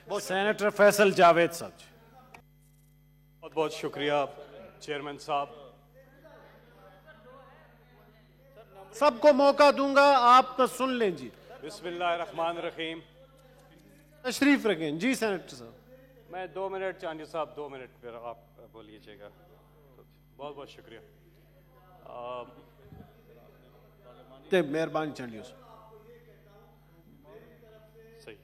Senator Faisal Javed साहब। बहुत बहुत शुक्रिया चेयरमैन साहब। सबको मौका दूंगा, आप तो सुन लें जी। बिस्मिल्लाहिर्रहमानिर्रहीम। तशरीफ रखें जी सेनेटर साहब। मैं 2 मिनट, चांदी साहब 2 मिनट फिर आप बोलिएगा। बहुत बहुत शुक्रिया। मेहरबानी चांदी साहब। सही।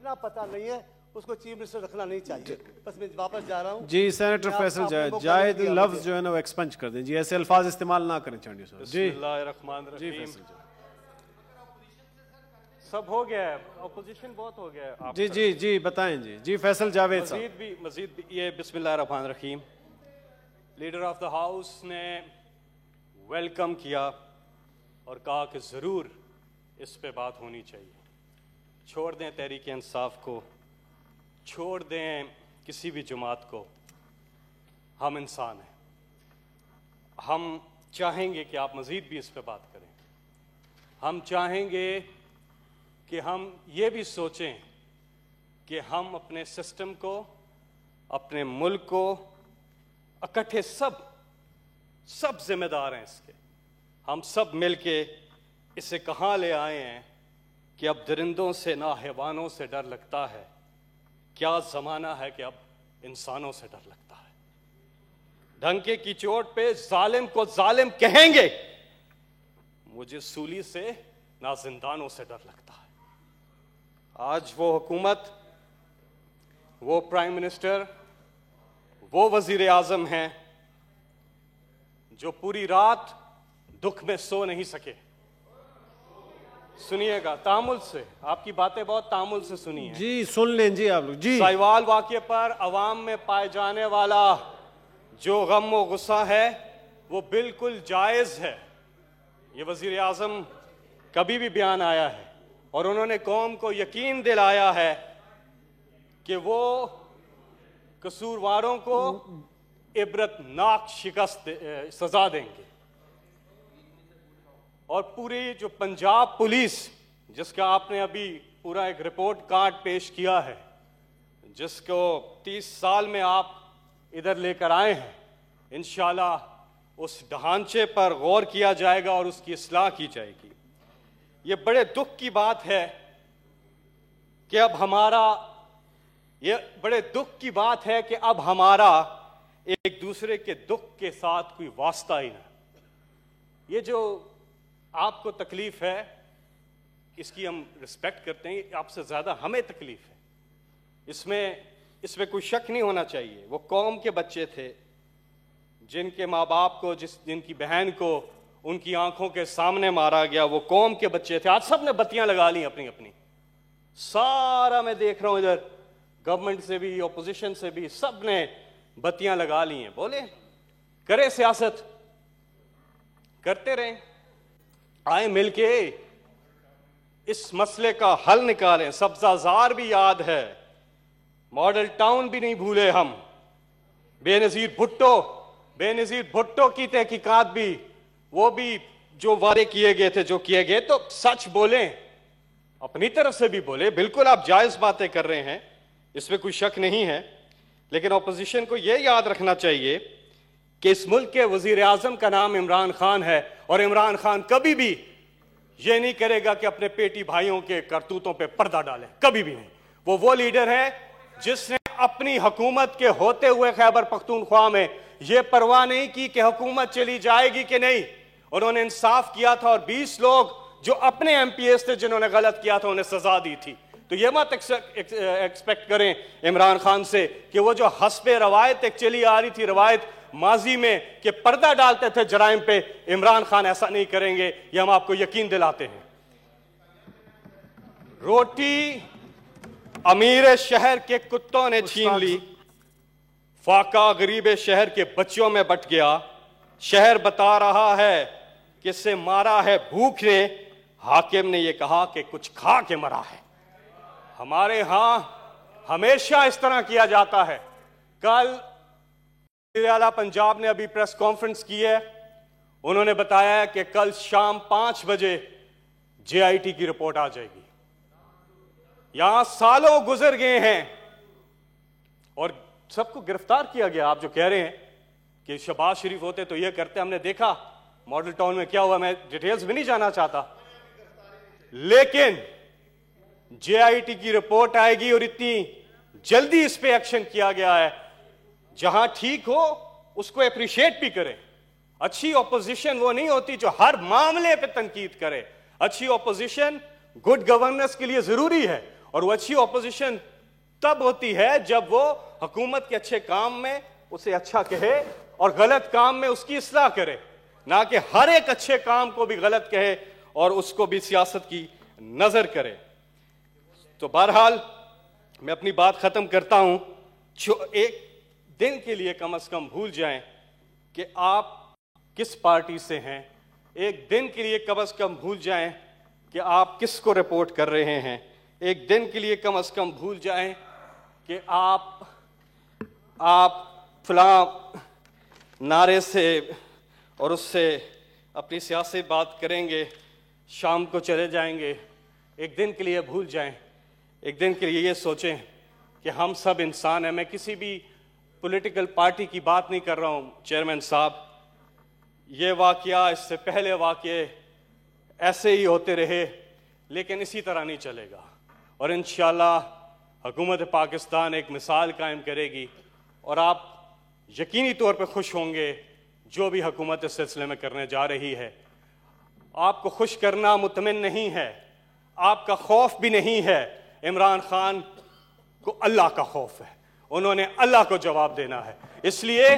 ना पता नहीं है, उसको चीफ मिनिस्टर रखना नहीं चाहिए। बस मैं वापस जा रहा हूँ जी। सेनेटर फैसल जायद लफ्ज जो है ना वो एक्सपंज कर दें जी, ऐसे अल्फाज इस्तेमाल ना करें चांदी साहब जी। बिस्मिल्लाहिर्रहमानिर्रहीम। सब हो गया है, अपोजिशन बहुत हो गया है। जी जी जी बताएं जी। जी फैसल जावेद साहब। मजीद भी ये बिस्मिल्लाहिर्रहमानिर्रहीम। लीडर ऑफ द हाउस ने वेलकम किया और कहा कि ज़रूर इस पे बात होनी चाहिए। छोड़ दें तहरीक इंसाफ को, छोड़ दें किसी भी जमात को, हम इंसान हैं। हम चाहेंगे कि आप मज़ीद भी इस पे बात करें। हम चाहेंगे कि हम ये भी सोचें कि हम अपने सिस्टम को, अपने मुल्क को इकट्ठे सब जिम्मेदार हैं इसके। हम सब मिलके इसे कहाँ ले आए हैं कि अब दरिंदों से ना हैवानों से डर लगता है। क्या ज़माना है कि अब इंसानों से डर लगता है। डंके की चोट पे जालिम को जालिम कहेंगे, मुझे सूली से ना जिंदानों से डर लगता है। आज वो हुकूमत, वो प्राइम मिनिस्टर, वो वजीर आजम हैं जो पूरी रात दुख में सो नहीं सके। सुनिएगा तामुल से, आपकी बातें बहुत तामुल से सुनी है जी। सुन लें जी आप लोग जी। साहिवाल वाक़े पर अवाम में पाए जाने वाला जो गम व गुस्सा है वो बिल्कुल जायज़ है। ये वजीर आजम कभी भी बयान आया है और उन्होंने कौम को यकीन दिलाया है कि वो कसूरवारों को इबरतनाक शिकस्त सजा देंगे। और पूरी जो पंजाब पुलिस, जिसका आपने अभी पूरा एक रिपोर्ट कार्ड पेश किया है, जिसको 30 साल में आप इधर लेकर आए हैं, इंशाल्लाह उस ढांचे पर गौर किया जाएगा और उसकी इस्लाह की जाएगी। ये बड़े दुख की बात है कि अब हमारा, ये बड़े दुख की बात है कि अब हमारा एक दूसरे के दुख के साथ कोई वास्ता ही ना। ये जो आपको तकलीफ है इसकी हम रिस्पेक्ट करते हैं, आपसे ज्यादा हमें तकलीफ है। इसमें कोई शक नहीं होना चाहिए। वो कौम के बच्चे थे जिनके माँ बाप को, जिनकी बहन को उनकी आंखों के सामने मारा गया, वो कौम के बच्चे थे। आज सब ने बत्तियां लगा ली अपनी अपनी। सारा मैं देख रहा हूं इधर, गवर्नमेंट से भी, ऑपोजिशन से भी, सब ने बत्तियां लगा ली हैं। बोले करे सियासत, करते रहे, आए मिलके इस मसले का हल निकालें। सब्जाजार भी याद है, मॉडल टाउन भी नहीं भूले हम, बेनजीर भुट्टो की तहकीकात भी, वो भी जो वादे किए गए थे, जो किए गए, तो सच बोलें, अपनी तरफ से भी बोले। बिल्कुल आप जायज बातें कर रहे हैं, इसमें कोई शक नहीं है। लेकिन ऑपोजिशन को यह याद रखना चाहिए कि इस मुल्क के वजीर आजम का नाम इमरान खान है और इमरान खान कभी भी यह नहीं करेगा कि अपने पेटी भाइयों के करतूतों पे पर्दा डालें, कभी भी नहीं। वो लीडर है जिसने अपनी हुकूमत के होते हुए खैबर पख्तूनख्वा में यह परवाह नहीं की कि हुकूमत चली जाएगी कि नहीं। उन्होंने इंसाफ किया था और 20 लोग जो अपने एमपीएस थे जिन्होंने गलत किया था उन्हें सजा दी थी। तो यह मत एक्सपेक्ट करें इमरान खान से कि वो जो हस्बे रवायत एक चली आ रही थी रवायत माजी में कि पर्दा डालते थे जराइम पे, इमरान खान ऐसा नहीं करेंगे, ये हम आपको यकीन दिलाते हैं। रोटी अमीर शहर के कुत्तों ने छीन ली, फाका गरीब शहर के बच्चों में बट गया। शहर बता रहा है कि इससे मारा है भूख ने, हाकिम ने यह कहा कि कुछ खा के मरा है। हमारे यहां हमेशा इस तरह किया जाता है कल वज़ीर आला पंजाब ने अभी प्रेस कॉन्फ्रेंस की है, उन्होंने बताया है कि कल शाम 5 बजे JIT की रिपोर्ट आ जाएगी। यहां सालों गुजर गए हैं और सबको गिरफ्तार किया गया। आप जो कह रहे हैं कि शहबाज शरीफ होते तो ये करते, हमने देखा मॉडल टाउन में क्या हुआ, मैं डिटेल्स भी नहीं जाना चाहता, लेकिन JIT की रिपोर्ट आएगी और इतनी जल्दी इस पे एक्शन किया गया है। जहां ठीक हो उसको अप्रिशिएट भी करें। अच्छी ऑपोजिशन वो नहीं होती जो हर मामले पे तनकीद करे। अच्छी ऑपोजिशन गुड गवर्नेंस के लिए जरूरी है, और वो अच्छी ऑपोजिशन तब होती है जब वो हुकूमत के अच्छे काम में उसे अच्छा कहे और गलत काम में उसकी इस्लाह करे, ना कि हर एक अच्छे काम को भी गलत कहे और उसको भी सियासत की नजर करे। तो बहरहाल मैं अपनी बात खत्म करता हूं। जो एक दिन के लिए कम से कम भूल जाएं कि आप किस पार्टी से हैं। एक दिन के लिए कम से कम भूल जाएं कि आप किसको रिपोर्ट कर रहे हैं। एक दिन के लिए कम से कम भूल जाएं कि आप फलां नारे से और उससे अपनी सियासी बात करेंगे, शाम को चले जाएंगे। एक दिन के लिए भूल जाएं, एक दिन के लिए ये सोचें कि हम सब इंसान हैं। मैं किसी भी पॉलिटिकल पार्टी की बात नहीं कर रहा हूं चेयरमैन साहब। ये वाकया, इससे पहले वाकये ऐसे ही होते रहे, लेकिन इसी तरह नहीं चलेगा। और इंशाअल्लाह हुकूमत पाकिस्तान एक मिसाल कायम करेगी और आप यकीनी तौर पर खुश होंगे जो भी हुकूमत इस सिलसिले में करने जा रही है। आपको खुश करना मुतमिन नहीं है, आपका खौफ भी नहीं है। इमरान खान को अल्लाह का खौफ है, उन्होंने अल्लाह को जवाब देना है। इसलिए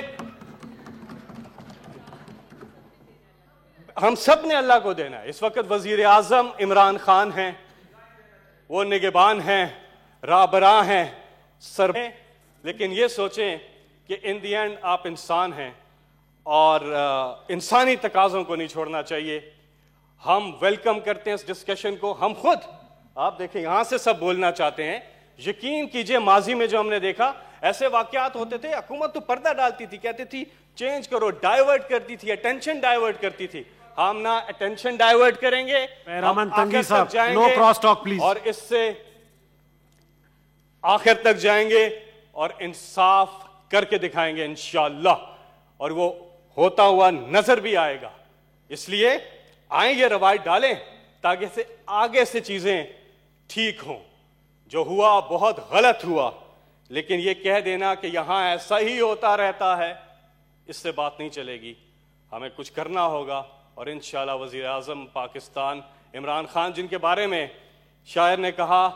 हम सब ने अल्लाह को देना है। इस वक्त वजीर आजम इमरान खान हैं, वो निगहबान हैं, राबरा हैं, सर हैं, लेकिन ये सोचें कि इन दी एंड आप इंसान हैं और इंसानी तकाज़ों को नहीं छोड़ना चाहिए। हम वेलकम करते हैं इस डिस्कशन को। हम खुद, आप देखें, यहां से सब बोलना चाहते हैं। यकीन कीजिए माजी में जो हमने देखा, ऐसे वाकयात होते थे, हुकूमत तो पर्दा डालती थी, कहती थी चेंज करो, डाइवर्ट करती थी, अटेंशन डाइवर्ट करती थी। हम ना अटेंशन डाइवर्ट करेंगे, रहमान तंगी साहब, नो क्रॉस टॉक प्लीज, और इससे आखिर तक जाएंगे और इंसाफ करके दिखाएंगे इंशाअल्लाह, और वो होता हुआ नजर भी आएगा। इसलिए आए ये रवायत डालें ताकि से आगे से चीजें ठीक हों। जो हुआ बहुत गलत हुआ, लेकिन ये कह देना कि यहां ऐसा ही होता रहता है, इससे बात नहीं चलेगी। हमें कुछ करना होगा। और इंशाअल्लाह वज़ीर आज़म पाकिस्तान इमरान खान, जिनके बारे में शायर ने कहा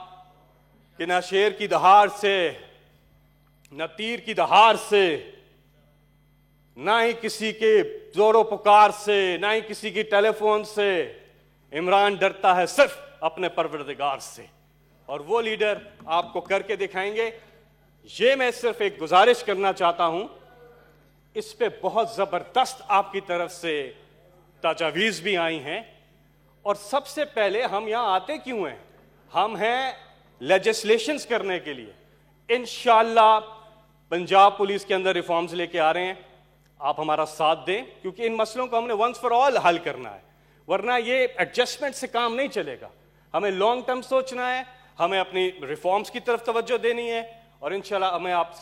कि न शेर की दहाड़ से, न तीर की दहाड़ से, ना ही किसी के जोरों पुकार से, ना ही किसी की टेलीफोन से, इमरान डरता है सिर्फ अपने परवरदिगार से। और वो लीडर आपको करके दिखाएंगे। ये मैं सिर्फ एक गुजारिश करना चाहता हूं, इस पे बहुत जबरदस्त आपकी तरफ से तजावीज भी आई हैं। और सबसे पहले हम यहां आते क्यों हैं? हम हैं लेजिस्लेशंस करने के लिए। इंशाअल्लाह पंजाब पुलिस के अंदर रिफॉर्म्स लेके आ रहे हैं, आप हमारा साथ दें, क्योंकि इन मसलों को हमने वंस फॉर ऑल हल करना है, वरना ये एडजस्टमेंट से काम नहीं चलेगा। हमें लॉन्ग टर्म सोचना है, हमें अपनी रिफॉर्म्स की तरफ तवज्जो देनी है, और इंशाल्लाह हमें आप